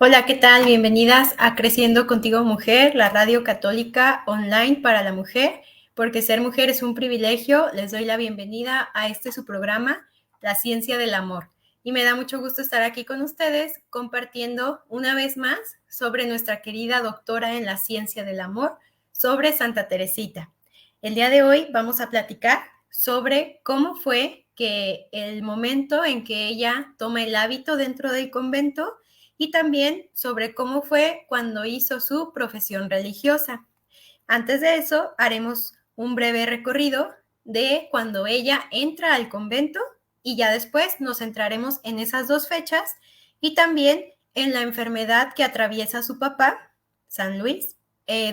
Hola, ¿qué tal? Bienvenidas a Creciendo Contigo Mujer, la radio católica online para la mujer. Porque ser mujer es un privilegio, les doy la bienvenida a su programa, La Ciencia del Amor. Y me da mucho gusto estar aquí con ustedes compartiendo una vez más sobre nuestra querida doctora en la Ciencia del Amor, sobre Santa Teresita. El día de hoy vamos a platicar sobre cómo fue que el momento en que ella toma el hábito dentro del convento y también sobre cómo fue cuando hizo su profesión religiosa. Antes de eso, haremos un breve recorrido de cuando ella entra al convento y ya después nos centraremos en esas dos fechas y también en la enfermedad que atraviesa su papá, San Luis.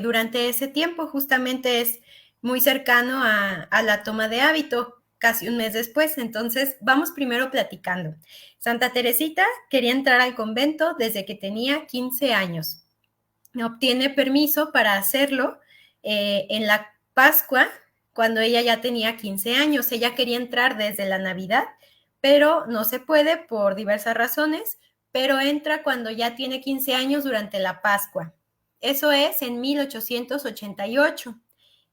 Durante ese tiempo justamente es muy cercano a la toma de hábito, casi un mes después. Entonces, vamos primero platicando. Santa Teresita quería entrar al convento desde que tenía 15 años. Obtiene permiso para hacerlo en la Pascua, cuando ella ya tenía 15 años. Ella quería entrar desde la Navidad, pero no se puede por diversas razones, pero entra cuando ya tiene 15 años durante la Pascua. Eso es en 1888.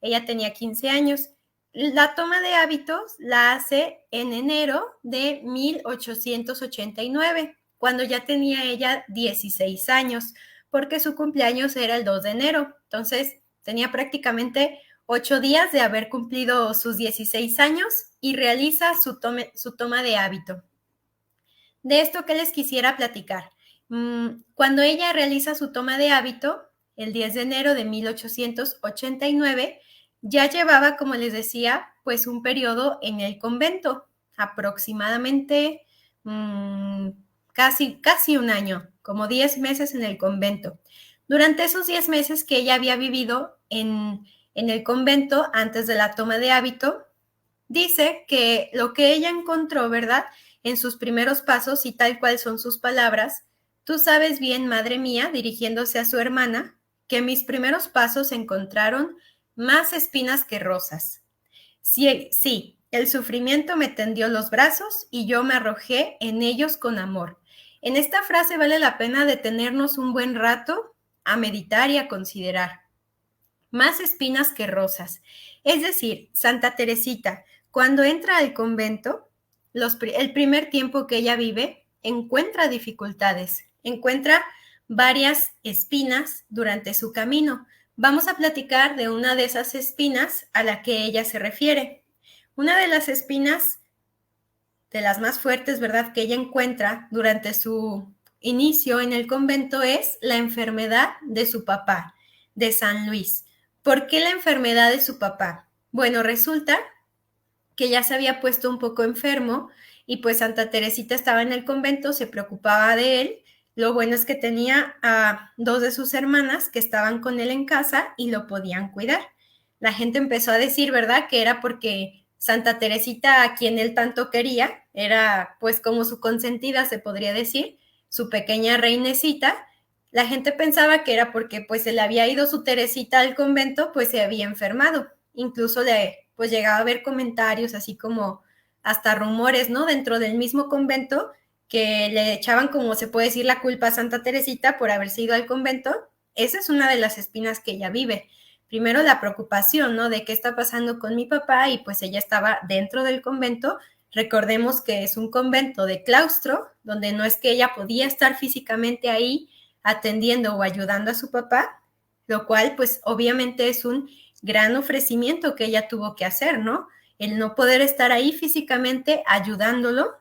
Ella tenía 15 años. La toma de hábitos la hace en enero de 1889, cuando ya tenía ella 16 años, porque su cumpleaños era el 2 de enero. Entonces, tenía prácticamente 8 días de haber cumplido sus 16 años y realiza su toma de hábito. De esto que les quisiera platicar. Cuando ella realiza su toma de hábito, el 10 de enero de 1889, ya llevaba, como les decía, pues un periodo en el convento, aproximadamente casi un año, como 10 meses en el convento. Durante esos 10 meses que ella había vivido en el convento antes de la toma de hábito, dice que lo que ella encontró, ¿verdad?, en sus primeros pasos, y tal cual son sus palabras: tú sabes bien, madre mía, dirigiéndose a su hermana, que mis primeros pasos encontraron más espinas que rosas. Sí, el sufrimiento me tendió los brazos y yo me arrojé en ellos con amor. En esta frase vale la pena detenernos un buen rato a meditar y a considerar. Más espinas que rosas. Es decir, Santa Teresita, cuando entra al convento, el primer tiempo que ella vive, encuentra dificultades, encuentra varias espinas durante su camino. Vamos a platicar de una de esas espinas a la que ella se refiere. Una de las espinas, de las más fuertes, ¿verdad?, que ella encuentra durante su inicio en el convento es la enfermedad de su papá, de San Luis. ¿Por qué la enfermedad de su papá? Bueno, resulta que ya se había puesto un poco enfermo y pues Santa Teresita estaba en el convento, se preocupaba de él. Lo bueno es que tenía a dos de sus hermanas que estaban con él en casa y lo podían cuidar. La gente empezó a decir, ¿verdad?, que era porque Santa Teresita, a quien él tanto quería, era pues como su consentida, se podría decir, su pequeña reinecita. La gente pensaba que era porque pues se le había ido su Teresita al convento, pues se había enfermado. Incluso pues llegaba a haber comentarios así como hasta rumores, ¿no?, dentro del mismo convento, que le echaban, como se puede decir, la culpa a Santa Teresita por haberse ido al convento. Esa es una de las espinas que ella vive. Primero la preocupación, ¿no?, de qué está pasando con mi papá, y pues ella estaba dentro del convento. Recordemos que es un convento de claustro, donde no es que ella podía estar físicamente ahí atendiendo o ayudando a su papá, lo cual pues obviamente es un gran ofrecimiento que ella tuvo que hacer, ¿no? El no poder estar ahí físicamente ayudándolo,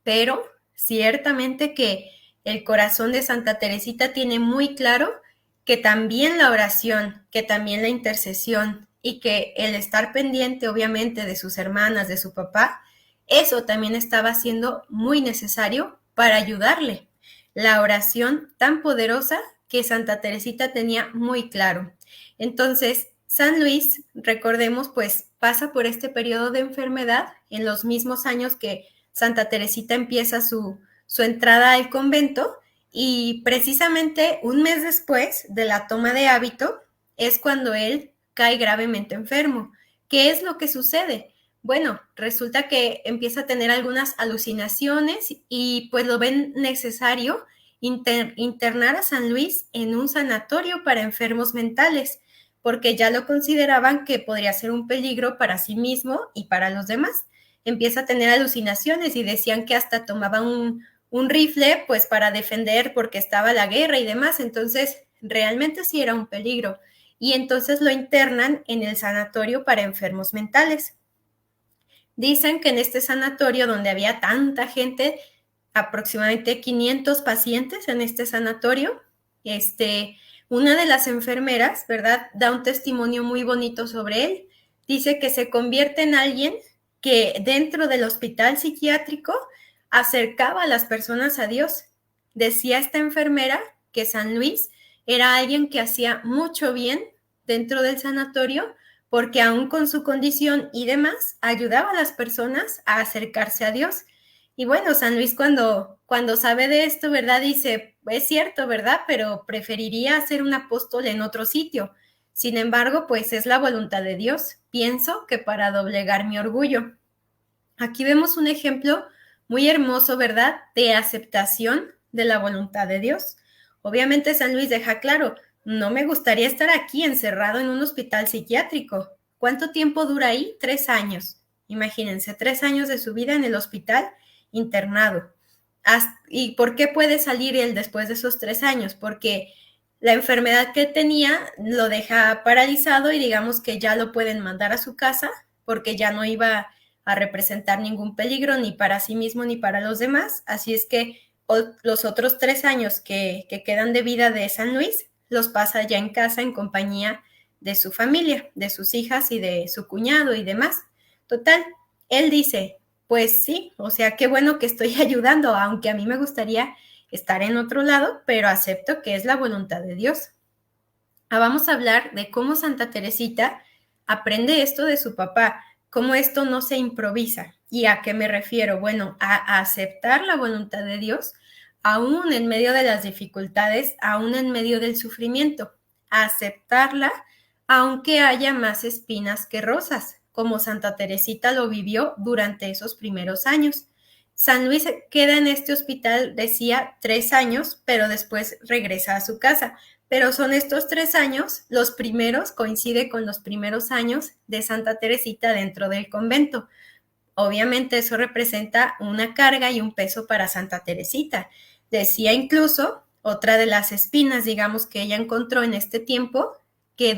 pero ciertamente que el corazón de Santa Teresita tiene muy claro que también la oración, que también la intercesión y que el estar pendiente obviamente de sus hermanas, de su papá, eso también estaba siendo muy necesario para ayudarle. La oración tan poderosa que Santa Teresita tenía muy claro. Entonces, San Luis, recordemos, pues pasa por este periodo de enfermedad en los mismos años que Santa Teresita empieza su entrada al convento, y precisamente un mes después de la toma de hábito es cuando él cae gravemente enfermo. ¿Qué es lo que sucede? Bueno, resulta que empieza a tener algunas alucinaciones y pues lo ven necesario internar a San Luis en un sanatorio para enfermos mentales, porque ya lo consideraban que podría ser un peligro para sí mismo y para los demás. Empieza a tener alucinaciones y decían que hasta tomaba un rifle pues para defender porque estaba la guerra y demás, entonces realmente sí era un peligro. Y entonces lo internan en el sanatorio para enfermos mentales. Dicen que en este sanatorio donde había tanta gente, aproximadamente 500 pacientes en este sanatorio, una de las enfermeras, ¿verdad?, da un testimonio muy bonito sobre él. Dice que se convierte en alguien que dentro del hospital psiquiátrico acercaba a las personas a Dios. Decía esta enfermera que San Luis era alguien que hacía mucho bien dentro del sanatorio, porque aún con su condición y demás, ayudaba a las personas a acercarse a Dios. Y bueno, San Luis cuando sabe de esto, ¿verdad? Dice, es cierto, ¿verdad? Pero preferiría ser un apóstol en otro sitio. Sin embargo, pues es la voluntad de Dios. Pienso que para doblegar mi orgullo. Aquí vemos un ejemplo muy hermoso, ¿verdad? De aceptación de la voluntad de Dios. Obviamente San Luis deja claro, no me gustaría estar aquí encerrado en un hospital psiquiátrico. ¿Cuánto tiempo dura ahí? 3 años. Imagínense, 3 años de su vida en el hospital internado. ¿Y por qué puede salir él después de esos 3 años? Porque la enfermedad que tenía lo deja paralizado y digamos que ya lo pueden mandar a su casa porque ya no iba a representar ningún peligro ni para sí mismo ni para los demás. Así es que los otros 3 años que quedan de vida de San Luis los pasa ya en casa en compañía de su familia, de sus hijas y de su cuñado y demás. Total, él dice, pues sí, o sea, qué bueno que estoy ayudando, aunque a mí me gustaría estar en otro lado, pero acepto que es la voluntad de Dios. Vamos a hablar de cómo Santa Teresita aprende esto de su papá, cómo esto no se improvisa. ¿Y a qué me refiero? Bueno, a aceptar la voluntad de Dios, aún en medio de las dificultades, aún en medio del sufrimiento, a aceptarla, aunque haya más espinas que rosas, como Santa Teresita lo vivió durante esos primeros años. San Luis queda en este hospital, decía, 3 años, pero después regresa a su casa. Pero son estos 3 años, los primeros, coincide con los primeros años de Santa Teresita dentro del convento. Obviamente eso representa una carga y un peso para Santa Teresita. Decía incluso, otra de las espinas, digamos, que ella encontró en este tiempo, que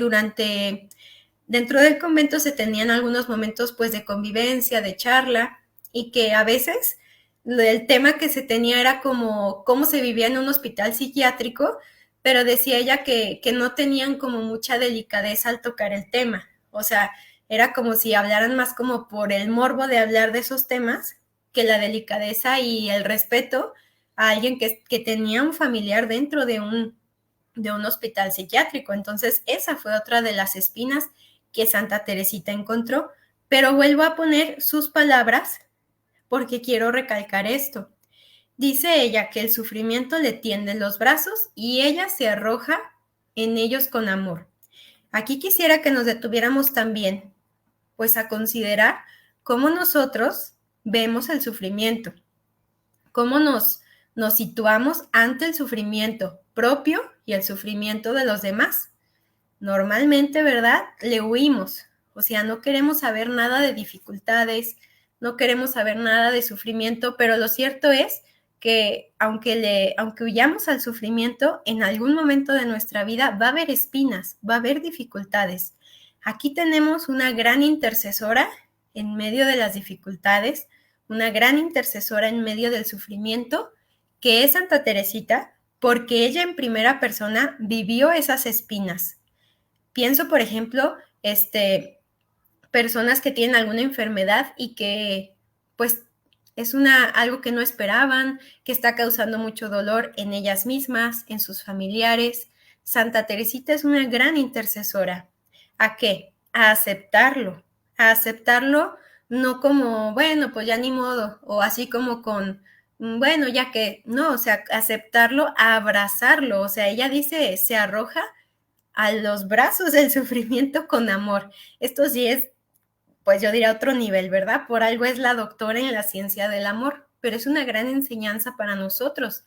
dentro del convento se tenían algunos momentos pues de convivencia, de charla, y que a veces el tema que se tenía era como cómo se vivía en un hospital psiquiátrico, pero decía ella que no tenían como mucha delicadeza al tocar el tema. O sea, era como si hablaran más como por el morbo de hablar de esos temas que la delicadeza y el respeto a alguien que tenía un familiar dentro de un hospital psiquiátrico. Entonces, esa fue otra de las espinas que Santa Teresita encontró. Pero vuelvo a poner sus palabras porque quiero recalcar esto. Dice ella que el sufrimiento le tiende los brazos y ella se arroja en ellos con amor. Aquí quisiera que nos detuviéramos también, pues a considerar cómo nosotros vemos el sufrimiento, cómo nos situamos ante el sufrimiento propio y el sufrimiento de los demás. Normalmente, ¿verdad?, le huimos, o sea, no queremos saber nada de dificultades, no queremos saber nada de sufrimiento, pero lo cierto es que aunque huyamos al sufrimiento, en algún momento de nuestra vida va a haber espinas, va a haber dificultades. Aquí tenemos una gran intercesora en medio de las dificultades, una gran intercesora en medio del sufrimiento, que es Santa Teresita, porque ella en primera persona vivió esas espinas. Pienso, por ejemplo, personas que tienen alguna enfermedad y que pues es algo que no esperaban, que está causando mucho dolor en ellas mismas, en sus familiares. Santa Teresita es una gran intercesora. ¿A qué? A aceptarlo no como, bueno, pues ya ni modo, o así como con, bueno, ya que, no, o sea, aceptarlo, abrazarlo, o sea, ella dice, se arroja a los brazos del sufrimiento con amor. Esto sí es, pues yo diría otro nivel, ¿verdad? Por algo es la doctora en la ciencia del amor, pero es una gran enseñanza para nosotros.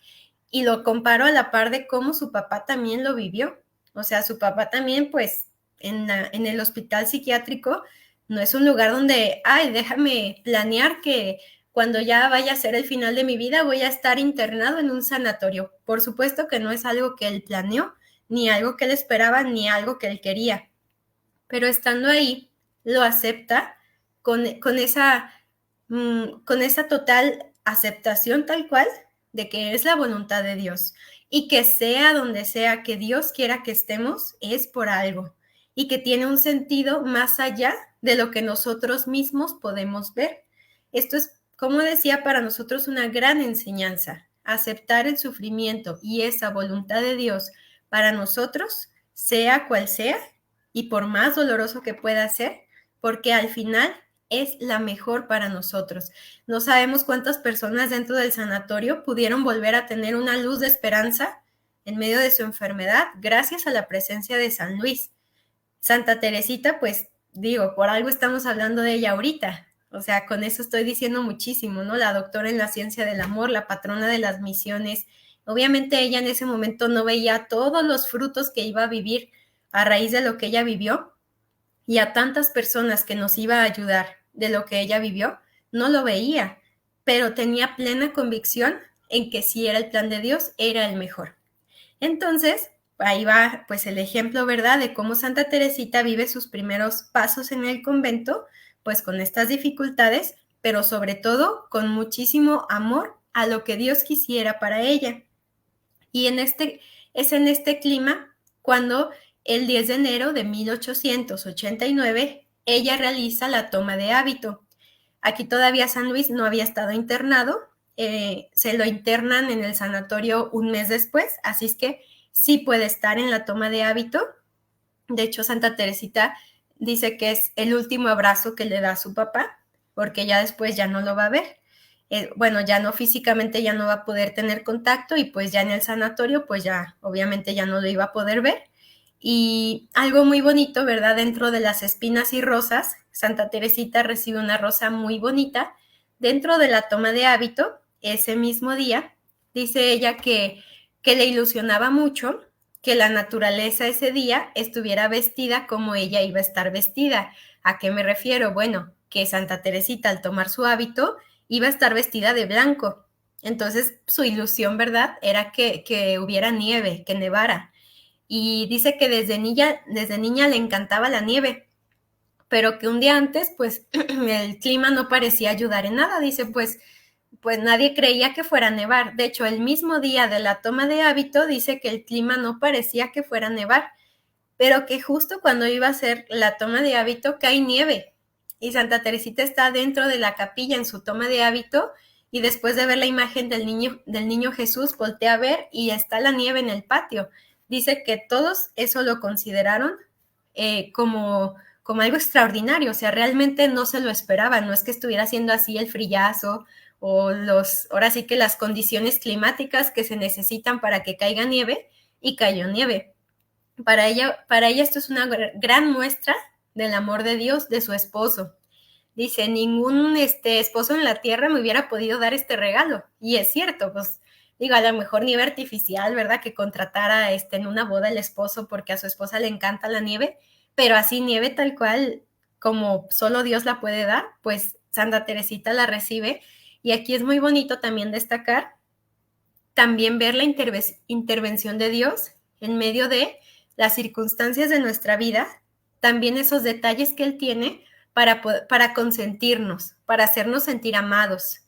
y lo comparo a la par de cómo su papá también lo vivió. O sea, su papá también, pues, en el hospital psiquiátrico no es un lugar donde, ay, déjame planear que cuando ya vaya a ser el final de mi vida voy a estar internado en un sanatorio. Por supuesto que no es algo que él planeó, ni algo que él esperaba, ni algo que él quería. Pero estando ahí, lo acepta con esa total aceptación tal cual de que es la voluntad de Dios y que sea donde sea que Dios quiera que estemos, es por algo y que tiene un sentido más allá de lo que nosotros mismos podemos ver. Esto es, como decía, para nosotros una gran enseñanza, aceptar el sufrimiento y esa voluntad de Dios para nosotros, sea cual sea, y por más doloroso que pueda ser, porque al final es la mejor para nosotros. No sabemos cuántas personas dentro del sanatorio pudieron volver a tener una luz de esperanza en medio de su enfermedad gracias a la presencia de San Luis. Santa Teresita, pues digo, por algo estamos hablando de ella ahorita. O sea, con eso estoy diciendo muchísimo, ¿no? La doctora en la ciencia del amor, la patrona de las misiones. Obviamente ella en ese momento no veía todos los frutos que iba a vivir a raíz de lo que ella vivió, y a tantas personas que nos iba a ayudar de lo que ella vivió, no lo veía, pero tenía plena convicción en que si era el plan de Dios, era el mejor. Entonces, ahí va pues el ejemplo, ¿verdad?, de cómo Santa Teresita vive sus primeros pasos en el convento, pues con estas dificultades, pero sobre todo con muchísimo amor a lo que Dios quisiera para ella. Y es en este clima cuando el 10 de enero de 1889 ella realiza la toma de hábito. Aquí todavía San Luis no había estado internado, se lo internan en el sanatorio un mes después, así es que sí puede estar en la toma de hábito. De hecho, Santa Teresita dice que es el último abrazo que le da a su papá, porque ya después ya no lo va a ver. Bueno, ya no físicamente, ya no va a poder tener contacto y pues ya en el sanatorio, pues ya obviamente ya no lo iba a poder ver. Y algo muy bonito, ¿verdad? Dentro de las espinas y rosas, Santa Teresita recibe una rosa muy bonita. Dentro de la toma de hábito, ese mismo día, dice ella que le ilusionaba mucho que la naturaleza ese día estuviera vestida como ella iba a estar vestida. ¿A qué me refiero? Bueno, que Santa Teresita al tomar su hábito iba a estar vestida de blanco. Entonces su ilusión, ¿verdad?, era que hubiera nieve, que nevara. Y dice que desde niña le encantaba la nieve, pero que un día antes, pues, el clima no parecía ayudar en nada. Dice, pues nadie creía que fuera a nevar. De hecho, el mismo día de la toma de hábito, dice que el clima no parecía que fuera a nevar, pero que justo cuando iba a hacer la toma de hábito cae nieve. Y Santa Teresita está dentro de la capilla en su toma de hábito y después de ver la imagen del niño Jesús, voltea a ver y está la nieve en el patio. Dice que todos eso lo consideraron como algo extraordinario, o sea, realmente no se lo esperaban, no es que estuviera haciendo así el frillazo o ahora sí que las condiciones climáticas que se necesitan para que caiga nieve, y cayó nieve. Para ella esto es una gran muestra del amor de Dios, de su esposo. Dice, ningún esposo en la tierra me hubiera podido dar este regalo. Y es cierto, pues digo, a lo mejor nieve artificial, ¿verdad?, que contratara en una boda el esposo porque a su esposa le encanta la nieve, pero así nieve tal cual como solo Dios la puede dar, pues Santa Teresita la recibe. Y aquí es muy bonito también destacar, también ver la intervención de Dios en medio de las circunstancias de nuestra vida, también esos detalles que Él tiene para consentirnos, para hacernos sentir amados,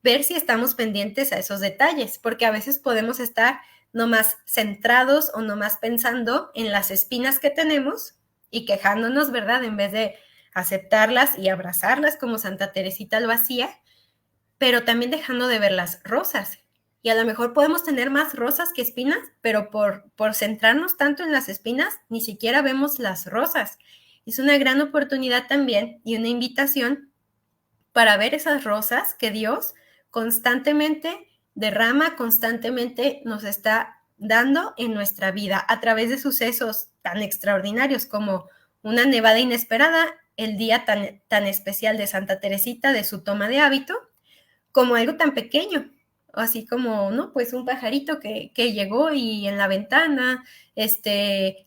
ver si estamos pendientes a esos detalles, porque a veces podemos estar nomás centrados o nomás pensando en las espinas que tenemos y quejándonos, ¿verdad?, en vez de aceptarlas y abrazarlas como Santa Teresita lo hacía, pero también dejando de ver las rosas. Y a lo mejor podemos tener más rosas que espinas, pero por centrarnos tanto en las espinas, ni siquiera vemos las rosas. Es una gran oportunidad también y una invitación para ver esas rosas que Dios constantemente derrama, constantemente nos está dando en nuestra vida a través de sucesos tan extraordinarios como una nevada inesperada, el día tan especial de Santa Teresita, de su toma de hábito, como algo tan pequeño. así como, ¿no? Pues un pajarito que llegó y en la ventana,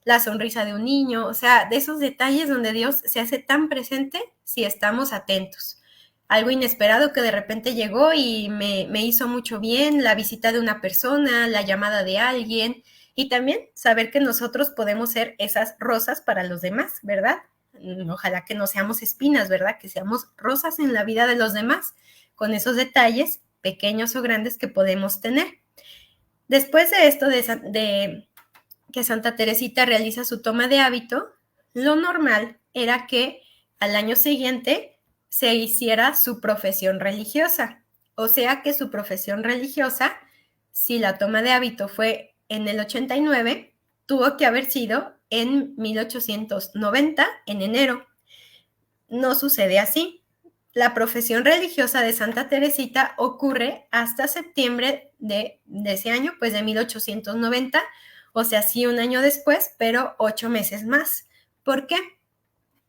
la sonrisa de un niño, o sea, de esos detalles donde Dios se hace tan presente si estamos atentos. Algo inesperado que de repente llegó y me hizo mucho bien, la visita de una persona, la llamada de alguien, y también saber que nosotros podemos ser esas rosas para los demás, ¿verdad? Ojalá que no seamos espinas, ¿verdad? Que seamos rosas en la vida de los demás, con esos detalles, pequeños o grandes, que podemos tener. Después de esto, de que Santa Teresita realiza su toma de hábito, lo normal era que al año siguiente se hiciera su profesión religiosa. O sea que su profesión religiosa, si la toma de hábito fue en el 89, tuvo que haber sido en 1890, en enero. No sucede así. La profesión religiosa de Santa Teresita ocurre hasta septiembre de ese año, pues de 1890, o sea, sí un año después, pero 8 meses más. ¿Por qué?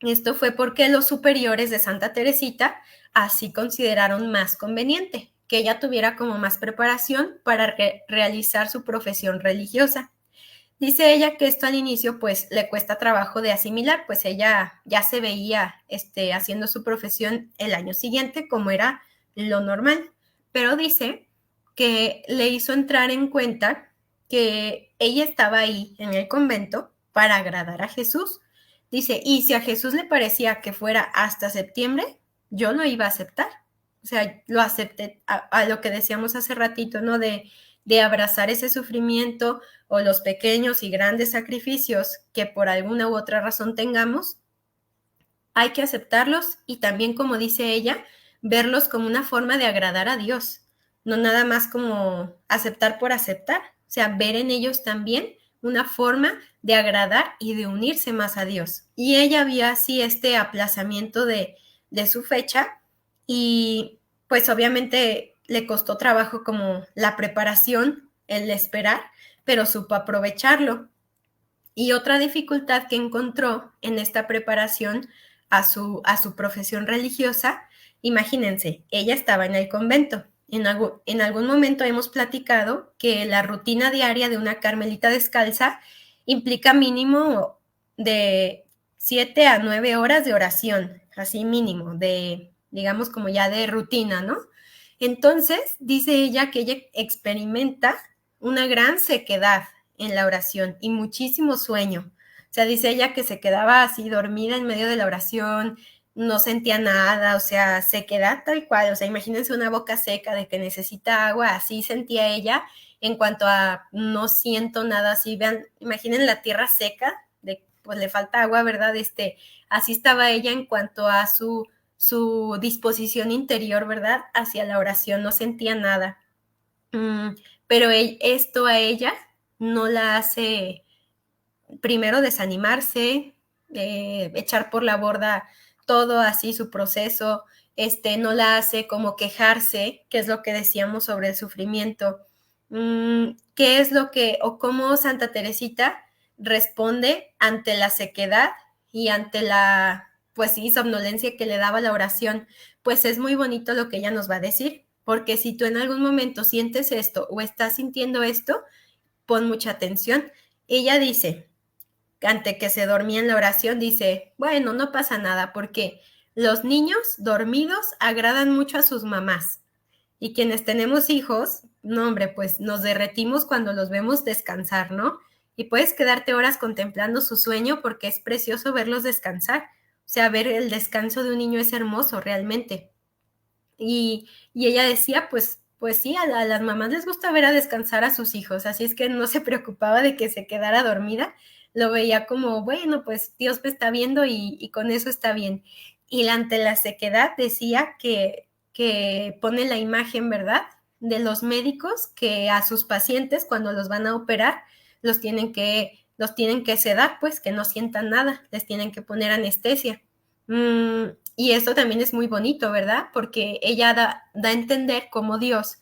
Esto fue porque los superiores de Santa Teresita así consideraron más conveniente que ella tuviera como más preparación para realizar su profesión religiosa. Dice ella que esto al inicio pues le cuesta trabajo de asimilar, pues ella ya se veía haciendo su profesión el año siguiente como era lo normal, pero dice que le hizo entrar en cuenta que ella estaba ahí en el convento para agradar a Jesús. Dice, y si a Jesús le parecía que fuera hasta septiembre, yo lo iba a aceptar. O sea, lo acepté a lo que decíamos hace ratito, ¿no? De abrazar ese sufrimiento o los pequeños y grandes sacrificios que por alguna u otra razón tengamos, hay que aceptarlos y también, como dice ella, verlos como una forma de agradar a Dios, no nada más como aceptar por aceptar, o sea, ver en ellos también una forma de agradar y de unirse más a Dios. Y ella vio así este aplazamiento de su fecha y pues obviamente le costó trabajo como la preparación, el esperar, pero supo aprovecharlo. Y otra dificultad que encontró en esta preparación a su profesión religiosa, imagínense, ella estaba en el convento. En algún momento hemos platicado que la rutina diaria de una carmelita descalza implica mínimo de 7 a 9 horas de oración, así mínimo, de, digamos, como ya de rutina, ¿no? Entonces, dice ella que ella experimenta una gran sequedad en la oración y muchísimo sueño. O sea, dice ella que se quedaba así dormida en medio de la oración, no sentía nada, o sea, sequedad tal cual. O sea, imagínense una boca seca de que necesita agua, así sentía ella en cuanto a no siento nada, así vean, imaginen la tierra seca, de pues le falta agua, ¿verdad? Así estaba ella en cuanto a su disposición interior, ¿verdad? Hacia la oración, no sentía nada. Pero esto a ella no la hace primero desanimarse, echar por la borda todo así su proceso, no la hace como quejarse, que es lo que decíamos sobre el sufrimiento. ¿Qué es lo que, o cómo Santa Teresita responde ante la sequedad y ante la, pues sí, somnolencia que le daba la oración? Pues es muy bonito lo que ella nos va a decir, porque si tú en algún momento sientes esto o estás sintiendo esto, pon mucha atención. Ella dice, ante que se dormía en la oración, dice, bueno, no pasa nada porque los niños dormidos agradan mucho a sus mamás. Y quienes tenemos hijos, no hombre, pues nos derretimos cuando los vemos descansar, ¿no? Y puedes quedarte horas contemplando su sueño porque es precioso verlos descansar. O sea, ver el descanso de un niño es hermoso realmente. Y ella decía, pues sí, a las mamás les gusta ver a descansar a sus hijos, así es que no se preocupaba de que se quedara dormida, lo veía como, bueno, pues Dios me está viendo y con eso está bien. Y ante la sequedad decía que pone la imagen, ¿verdad?, de los médicos que a sus pacientes cuando los van a operar los tienen que sedar, pues que no sientan nada, les tienen que poner anestesia. Y esto también es muy bonito, ¿verdad? Porque ella da a entender cómo Dios,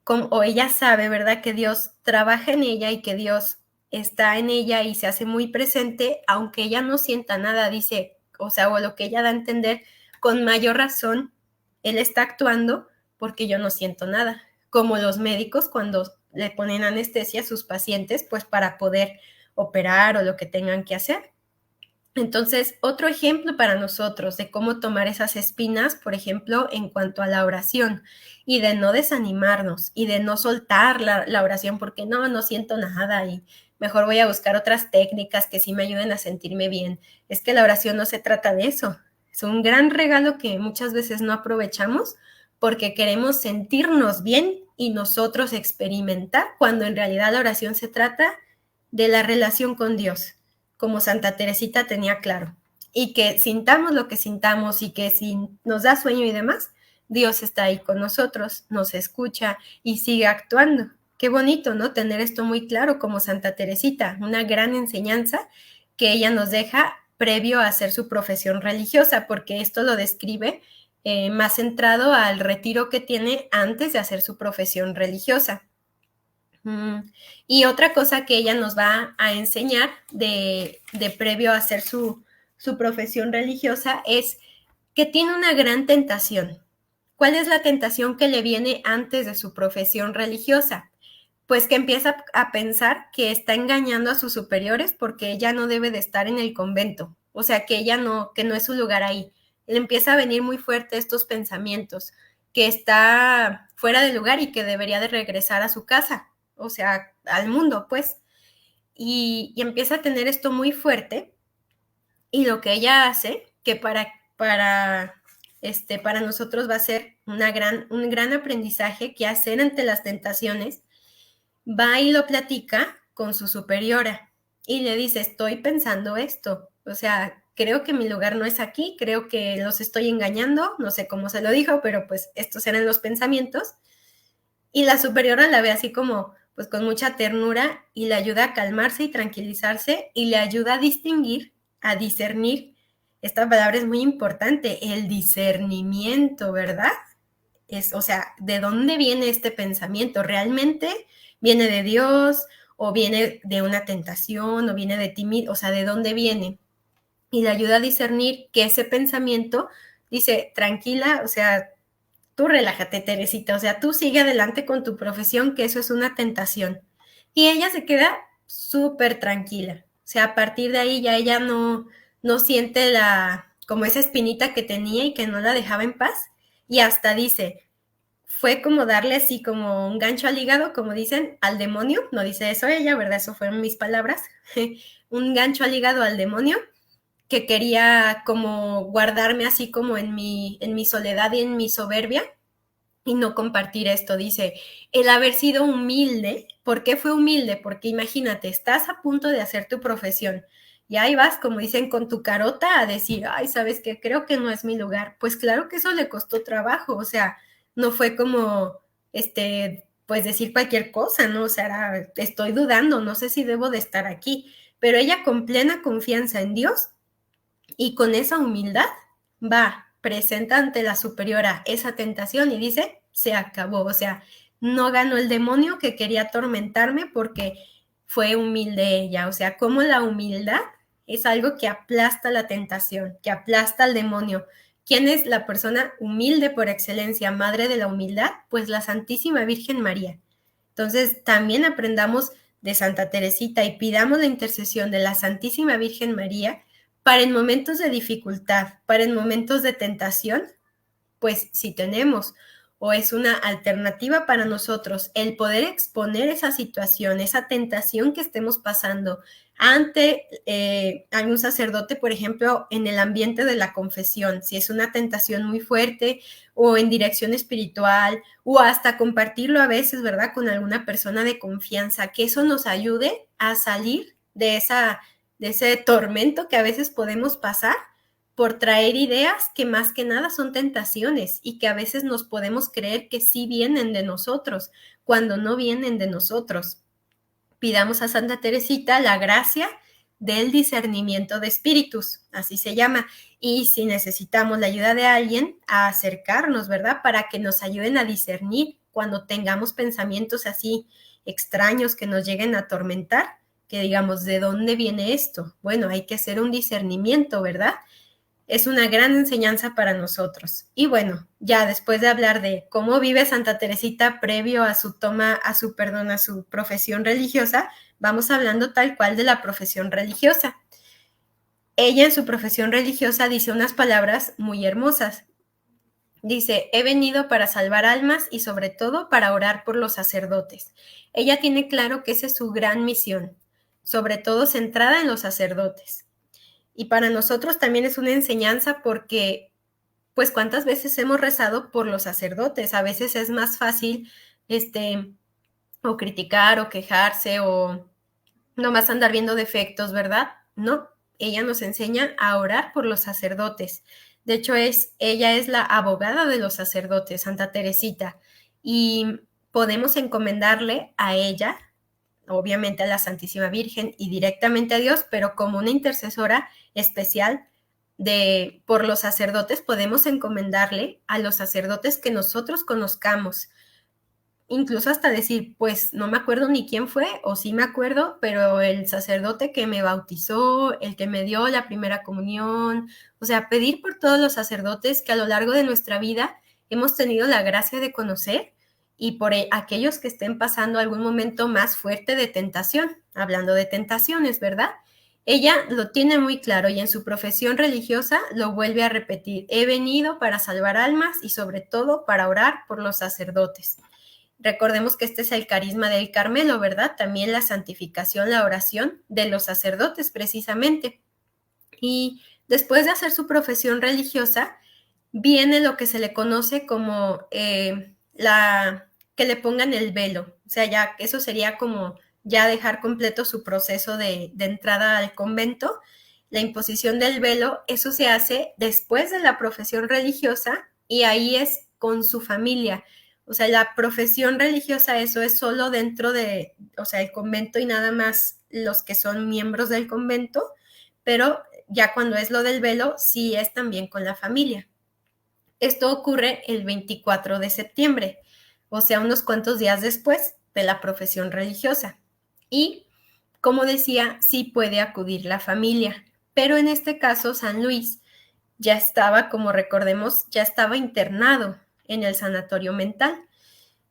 o ella sabe, ¿verdad? Que Dios trabaja en ella y que Dios está en ella y se hace muy presente, aunque ella no sienta nada, dice, o sea, o lo que ella da a entender, con mayor razón, Él está actuando porque yo no siento nada. como los médicos cuando le ponen anestesia a sus pacientes, pues para poder operar o lo que tengan que hacer. Entonces, otro ejemplo para nosotros de cómo tomar esas espinas, por ejemplo, en cuanto a la oración y de no desanimarnos y de no soltar la oración porque no siento nada y mejor voy a buscar otras técnicas que sí me ayuden a sentirme bien. Es que la oración no se trata de eso. Es un gran regalo que muchas veces no aprovechamos porque queremos sentirnos bien y nosotros experimentar, cuando en realidad la oración se trata de la relación con Dios, como Santa Teresita tenía claro, y que sintamos lo que sintamos y que si nos da sueño y demás, Dios está ahí con nosotros, nos escucha y sigue actuando. Qué bonito, ¿no? Tener esto muy claro como Santa Teresita, una gran enseñanza que ella nos deja previo a hacer su profesión religiosa, porque esto lo describe más centrado al retiro que tiene antes de hacer su profesión religiosa. Y otra cosa que ella nos va a enseñar de previo a hacer su profesión religiosa es que tiene una gran tentación. ¿Cuál es la tentación que le viene antes de su profesión religiosa? Pues que empieza a pensar que está engañando a sus superiores porque ella no debe de estar en el convento, o sea, que que no es su lugar ahí. Le empieza a venir muy fuerte estos pensamientos, que está fuera de lugar y que debería de regresar a su casa, o sea, al mundo, pues. Y empieza a tener esto muy fuerte, y lo que ella hace, que para nosotros va a ser un gran aprendizaje que hacer ante las tentaciones, va y lo platica con su superiora y le dice, estoy pensando esto, o sea, creo que mi lugar no es aquí, creo que los estoy engañando, no sé cómo se lo dijo, pero pues estos eran los pensamientos. Y la superiora la ve así como, pues con mucha ternura y le ayuda a calmarse y tranquilizarse y le ayuda a distinguir, a discernir. Esta palabra es muy importante, el discernimiento, ¿verdad? O sea, ¿de dónde viene este pensamiento? ¿Realmente viene de Dios o viene de una tentación o viene de ti mismo? O sea, ¿de dónde viene? Y le ayuda a discernir que ese pensamiento dice, tranquila, o sea, tú relájate, Teresita, o sea, tú sigue adelante con tu profesión, que eso es una tentación. Y ella se queda súper tranquila. O sea, a partir de ahí ya ella no siente como esa espinita que tenía y que no la dejaba en paz. Y hasta dice, fue como darle así como un gancho al hígado, como dicen, al demonio. No dice eso ella, ¿verdad? Eso fueron mis palabras. Un gancho al hígado al demonio que quería como guardarme así como en mi soledad y en mi soberbia y no compartir esto. Dice, el haber sido humilde. ¿Por qué fue humilde? Porque imagínate, estás a punto de hacer tu profesión y ahí vas, como dicen, con tu carota a decir, ay, ¿sabes qué? Creo que no es mi lugar. Pues claro que eso le costó trabajo, o sea, no fue como, pues decir cualquier cosa, ¿no? O sea, estoy dudando, no sé si debo de estar aquí, pero ella con plena confianza en Dios y con esa humildad va, presenta ante la superiora esa tentación y dice, se acabó, o sea, no ganó el demonio que quería atormentarme porque fue humilde ella, o sea, como la humildad es algo que aplasta la tentación, que aplasta al demonio. ¿Quién es la persona humilde por excelencia, madre de la humildad? Pues la Santísima Virgen María. Entonces, también aprendamos de Santa Teresita y pidamos la intercesión de la Santísima Virgen María para en momentos de dificultad, para en momentos de tentación, pues si tenemos o es una alternativa para nosotros el poder exponer esa situación, esa tentación que estemos pasando ante algún sacerdote, por ejemplo, en el ambiente de la confesión, si es una tentación muy fuerte o en dirección espiritual o hasta compartirlo a veces, ¿verdad? Con alguna persona de confianza, que eso nos ayude a salir de ese tormento que a veces podemos pasar por traer ideas que más que nada son tentaciones y que a veces nos podemos creer que sí vienen de nosotros, cuando no vienen de nosotros. Pidamos a Santa Teresita la gracia del discernimiento de espíritus, así se llama, y si necesitamos la ayuda de alguien, a acercarnos, ¿verdad? Para que nos ayuden a discernir cuando tengamos pensamientos así extraños que nos lleguen a atormentar, que digamos, ¿de dónde viene esto? Bueno, hay que hacer un discernimiento, ¿verdad? es una gran enseñanza para nosotros. Y bueno, ya después de hablar de cómo vive Santa Teresita previo a su a su profesión religiosa, vamos hablando tal cual de la profesión religiosa. Ella en su profesión religiosa dice unas palabras muy hermosas. Dice, he venido para salvar almas y sobre todo para orar por los sacerdotes. Ella tiene claro que esa es su gran misión, sobre todo centrada en los sacerdotes. Y para nosotros también es una enseñanza porque, pues, ¿cuántas veces hemos rezado por los sacerdotes? A veces es más fácil, o criticar o quejarse o nomás andar viendo defectos, ¿verdad? No, ella nos enseña a orar por los sacerdotes. De hecho, ella es la abogada de los sacerdotes, Santa Teresita, y podemos encomendarle a ella, obviamente a la Santísima Virgen y directamente a Dios, pero como una intercesora especial por los sacerdotes, podemos encomendarle a los sacerdotes que nosotros conozcamos, incluso hasta decir, pues no me acuerdo ni quién fue, o sí me acuerdo, pero el sacerdote que me bautizó, el que me dio la primera comunión, o sea, pedir por todos los sacerdotes que a lo largo de nuestra vida hemos tenido la gracia de conocer y por aquellos que estén pasando algún momento más fuerte de tentación, hablando de tentaciones, ¿verdad? Ella lo tiene muy claro y en su profesión religiosa lo vuelve a repetir, he venido para salvar almas y sobre todo para orar por los sacerdotes. Recordemos que este es el carisma del Carmelo, ¿verdad? También la santificación, la oración de los sacerdotes, precisamente. Y después de hacer su profesión religiosa, viene lo que se le conoce como que le pongan el velo. O sea, ya eso sería como ya dejar completo su proceso de entrada al convento. La imposición del velo, eso se hace después de la profesión religiosa y ahí es con su familia. O sea, la profesión religiosa, eso es solo dentro de, o sea, el convento y nada más los que son miembros del convento, pero ya cuando es lo del velo, sí es también con la familia. Esto ocurre el 24 de septiembre, o sea, unos cuantos días después de la profesión religiosa. Y, como decía, sí puede acudir la familia, pero en este caso San Luis ya estaba, como recordemos, ya estaba internado en el sanatorio mental.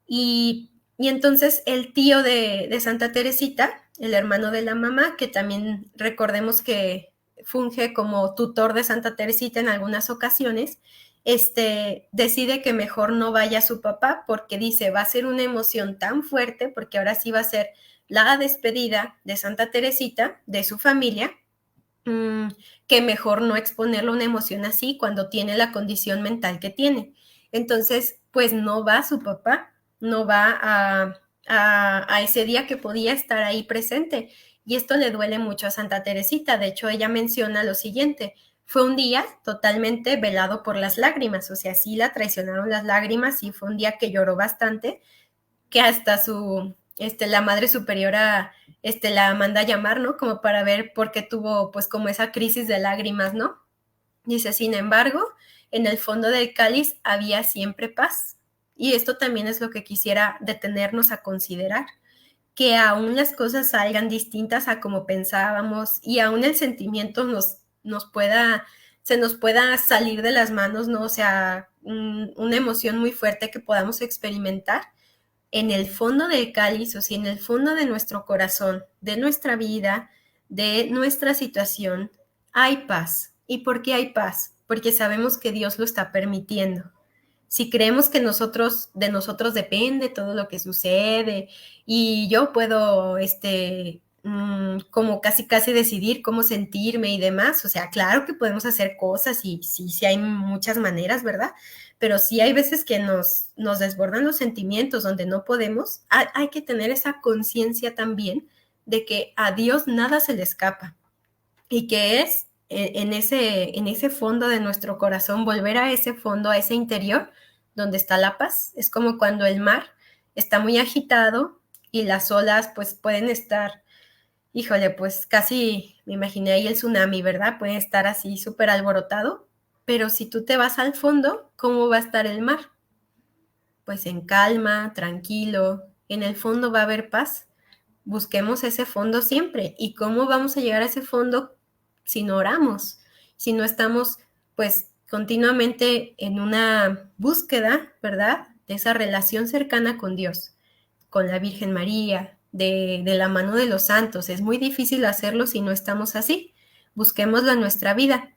Y entonces el tío de Santa Teresita, el hermano de la mamá, que también recordemos que funge como tutor de Santa Teresita en algunas ocasiones, decide que mejor no vaya su papá porque dice, va a ser una emoción tan fuerte, porque ahora sí va a ser la despedida de Santa Teresita, de su familia, que mejor no exponerle una emoción así cuando tiene la condición mental que tiene. Entonces, pues no va su papá, no va a ese día que podía estar ahí presente. Y esto le duele mucho a Santa Teresita. De hecho, ella menciona lo siguiente, fue un día totalmente velado por las lágrimas, o sea, sí la traicionaron las lágrimas y fue un día que lloró bastante, que hasta la madre superiora, la manda a llamar, ¿no? Como para ver por qué tuvo, pues, como esa crisis de lágrimas, ¿no? Dice, sin embargo, en el fondo del cáliz había siempre paz. Y esto también es lo que quisiera detenernos a considerar, que aún las cosas salgan distintas a como pensábamos y aún el sentimiento se nos pueda salir de las manos, ¿no? O sea, una emoción muy fuerte que podamos experimentar en el fondo del cáliz, o sea, en el fondo de nuestro corazón, de nuestra vida, de nuestra situación, hay paz. ¿Y por qué hay paz? Porque sabemos que Dios lo está permitiendo. Si creemos que de nosotros depende todo lo que sucede y yo puedo, como casi casi decidir cómo sentirme y demás, o sea, claro que podemos hacer cosas y sí hay muchas maneras, ¿verdad? Pero sí hay veces que nos desbordan los sentimientos donde no podemos, hay que tener esa conciencia también de que a Dios nada se le escapa y que es en ese fondo de nuestro corazón, volver a ese fondo, a ese interior donde está la paz. Es como cuando el mar está muy agitado y las olas pues pueden estar, híjole, pues casi me imaginé ahí el tsunami, ¿verdad? Pueden estar así súper alborotado, pero si tú te vas al fondo, ¿cómo va a estar el mar? Pues en calma, tranquilo, en el fondo va a haber paz. Busquemos ese fondo siempre. ¿Y cómo vamos a llegar a ese fondo si no oramos? Si no estamos pues continuamente en una búsqueda, ¿verdad? De esa relación cercana con Dios, con la Virgen María, de la mano de los santos. Es muy difícil hacerlo si no estamos así. Busquémoslo en nuestra vida.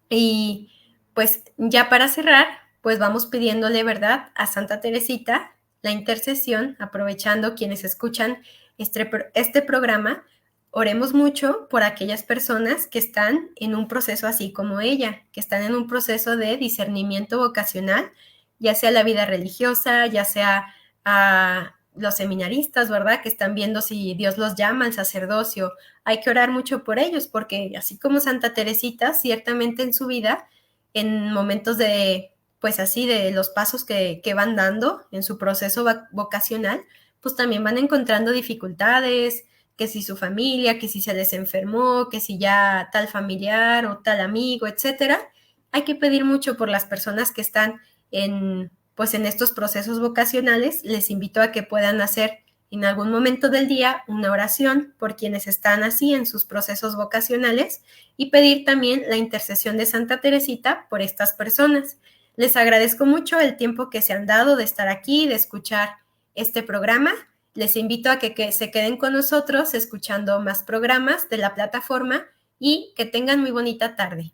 Y pues ya para cerrar, pues vamos pidiéndole, ¿verdad?, a Santa Teresita la intercesión, aprovechando quienes escuchan este programa, oremos mucho por aquellas personas que están en un proceso así como ella, que están en un proceso de discernimiento vocacional, ya sea la vida religiosa, ya sea a los seminaristas, ¿verdad?, que están viendo si Dios los llama al sacerdocio. Hay que orar mucho por ellos, porque así como Santa Teresita, ciertamente en su vida, en momentos de, pues así, de los pasos que van dando en su proceso vocacional, pues también van encontrando dificultades, que si su familia, que si se les enfermó, que si ya tal familiar o tal amigo, etcétera. Hay que pedir mucho por las personas que están pues en estos procesos vocacionales. Les invito a que puedan hacer en algún momento del día una oración por quienes están así en sus procesos vocacionales y pedir también la intercesión de Santa Teresita por estas personas. Les agradezco mucho el tiempo que se han dado de estar aquí, de escuchar este programa. Les invito a que se queden con nosotros escuchando más programas de la plataforma y que tengan muy bonita tarde.